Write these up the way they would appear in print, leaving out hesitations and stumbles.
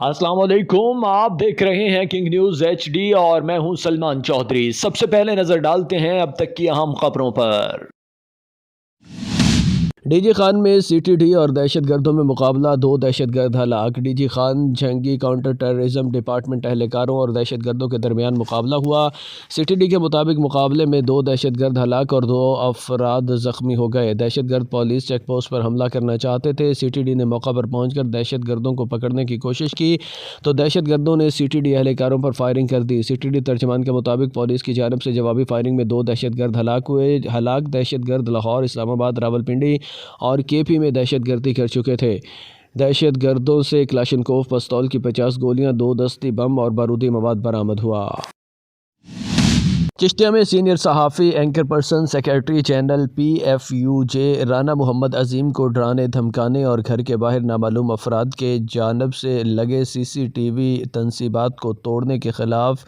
السلام علیکم، آپ دیکھ رہے ہیں کنگ نیوز ایچ ڈی اور میں ہوں سلمان چودھری۔ سب سے پہلے نظر ڈالتے ہیں اب تک کی اہم خبروں پر۔ ڈی جی خان میں سی ٹی ڈی اور دہشت گردوں میں مقابلہ، 2 دہشت گرد ہلاک۔ ڈی جی خان جنگی کاؤنٹر ٹیررزم ڈپارٹمنٹ اہلکاروں اور دہشت گردوں کے درمیان مقابلہ ہوا۔ سی ٹی ڈی کے مطابق مقابلے میں 2 دہشت گرد ہلاک اور 2 افراد زخمی ہو گئے۔ دہشت گرد پولیس چیک پوسٹ پر حملہ کرنا چاہتے تھے۔ سی ٹی ڈی نے موقع پر پہنچ کر دہشت گردوں کو پکڑنے کی کوشش کی تو دہشت گردوں نے سی ٹی ڈی اہلکاروں پر فائرنگ کر دی۔ سی ٹی ڈی ترجمان کے مطابق پولیس کی جانب سے جوابی فائرنگ میں 2 دہشت گرد ہلاک ہوئے۔ ہلاک دہشت گرد لاہور، اسلام آباد، راولپنڈی اور کے پی میں دہشت گردی کر چکے تھے۔ دہشت گردوں سے کلاشنکوف پستول کی 50 گولیاں، 2 دستی بم اور بارودی مواد برآمد ہوا۔ چشتیہ میں سینئر صحافی، anchor person, secretary channel P F U J Rana Muhammad Azeem کو ڈرانے دھمکانے اور گھر کے باہر نامعلوم افراد کے جانب سے لگے سی سی ٹی وی تنصیبات کو توڑنے کے خلاف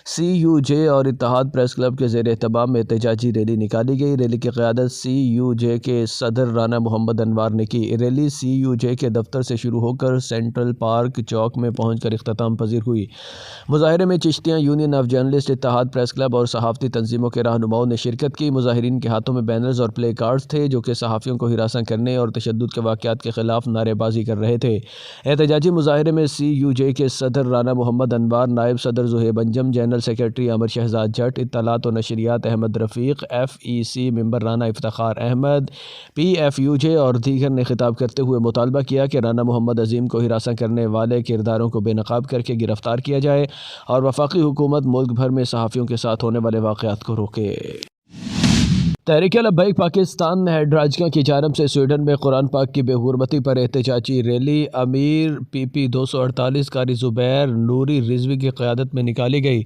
سی یو جے اور اتحاد پریس کلب کے زیر اہتمام میں احتجاجی ریلی نکالی گئی۔ ریلی کی قیادت سی یو جے کے صدر رانا محمد انوار نے کی۔ ریلی سی یو جے کے دفتر سے شروع ہو کر سینٹرل پارک چوک میں پہنچ کر اختتام پذیر ہوئی۔ مظاہرے میں چشتیہ یونین آف جرنلسٹ، اتحاد پریس کلب اور صحافتی تنظیموں کے رہنماؤں نے شرکت کی۔ مظاہرین کے ہاتھوں میں بینرز اور پلے کارڈز تھے جو کہ صحافیوں کو ہراساں کرنے اور تشدد کے واقعات کے خلاف نعرے بازی کر رہے تھے۔ احتجاجی مظاہرے میں سی یو جے کے صدر رانا محمد انوار، نائب صدر زہیب انجم، جنرل سیکریٹری عامر شہزاد جٹ، اطلاعات و نشریات Ahmad Rafiq, F E C member Rana Iftikhar Ahmad, P F U J اور دیگر نے خطاب کرتے ہوئے مطالبہ کیا کہ رانا محمد عظیم کو ہراساں کرنے والے کرداروں کو بے نقاب کر کے گرفتار کیا جائے اور وفاقی حکومت ملک بھر میں صحافیوں کے ساتھ ہونے والے واقعات کو روکے۔ تحریک لبیک پاکستان ہیڈ راجکا کی جانب سے سویڈن میں قرآن پاک کی بے حرمتی پر احتجاجی ریلی امیر پی پی 248 قاری زبیر نوری رضوی کی قیادت میں نکالی گئی۔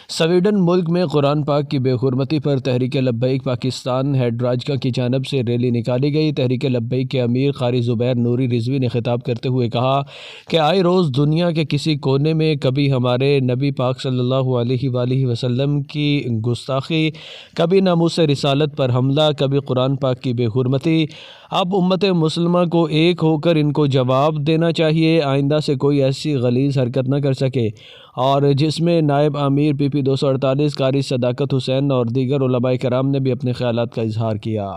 سویڈن ملک میں قرآن پاک کی بے حرمتی پر تحریک لبیک پاکستان ہیڈ راجکا کی جانب سے ریلی نکالی گئی۔ تحریک لبیک کے امیر قاری زبیر نوری رضوی نے خطاب کرتے ہوئے کہا کہ آئے روز دنیا کے کسی کونے میں کبھی ہمارے نبی پاک صلی اللہ علیہ وآلہ وسلم کی گستاخی، کبھی ناموس رسالت پر حملہ، کبھی قرآن پاک کی بے حرمتی۔ اب امت مسلمہ کو ایک ہو کر ان کو جواب دینا چاہیے، آئندہ سے کوئی ایسی غلیظ حرکت نہ کر سکے۔ اور جس میں نائب امیر پی پی 248 قاری صداقت حسین اور دیگر علماء کرام نے بھی اپنے خیالات کا اظہار کیا۔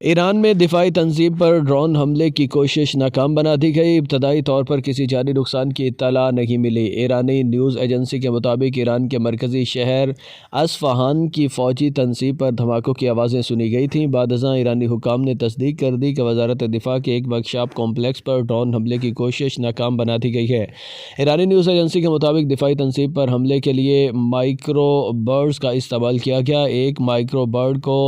ایران میں دفاعی تنصیب پر ڈرون حملے کی کوشش ناکام بنا دی گئی۔ ابتدائی طور پر کسی جانی نقصان کی اطلاع نہیں ملی۔ ایرانی نیوز ایجنسی کے مطابق ایران کے مرکزی شہر اصفہان کی فوجی تنصیب پر دھماکوں کی آوازیں سنی گئی تھیں۔ بعد ازاں ایرانی حکام نے تصدیق کر دی کہ وزارت دفاع کے ایک ورکشاپ کمپلیکس پر ڈرون حملے کی کوشش ناکام بنا دی گئی ہے۔ ایرانی نیوز ایجنسی کے مطابق دفاعی تنصیب پر حملے کے لیے مائکرو برڈز کا استعمال کیا گیا۔ ایک مائکرو برڈ کو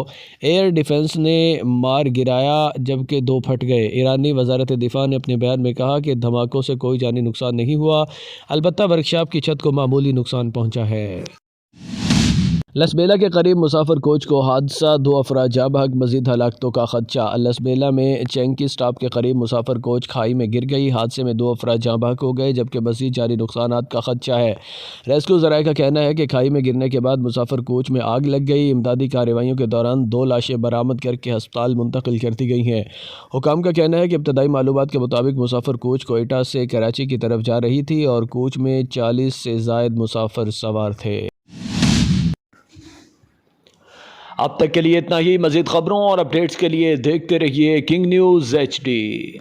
ایئر ڈیفنس نے مار گرایا جبکہ 2 پھٹ گئے۔ ایرانی وزارت دفاع نے اپنے بیان میں کہا کہ دھماکوں سے کوئی جانی نقصان نہیں ہوا، البتہ ورکشاپ کی چھت کو معمولی نقصان پہنچا ہے۔ لسبیلا کے قریب مسافر کوچ کو حادثہ، 2 افراد جاں بحق، مزید ہلاکتوں کا خدشہ۔ لسبیلا میں چینکی سٹاپ کے قریب مسافر کوچ کھائی میں گر گئی۔ حادثے میں 2 افراد جاں بحق ہو گئے جبکہ مزید جانی نقصانات کا خدشہ ہے۔ ریسکیو ذرائع کا کہنا ہے کہ کھائی میں گرنے کے بعد مسافر کوچ میں آگ لگ گئی۔ امدادی کارروائیوں کے دوران 2 لاشیں برآمد کر کے ہسپتال منتقل کر دی گئی ہیں۔ حکام کا کہنا ہے کہ ابتدائی معلومات کے مطابق مسافر کوچ کوئٹہ سے کراچی کی طرف جا رہی تھی اور کوچ میں 40 سے زائد مسافر سوار تھے۔ اب تک کے لیے اتنا ہی۔ مزید خبروں اور اپڈیٹس کے لیے دیکھتے رہیے کنگ نیوز ایچ ڈی۔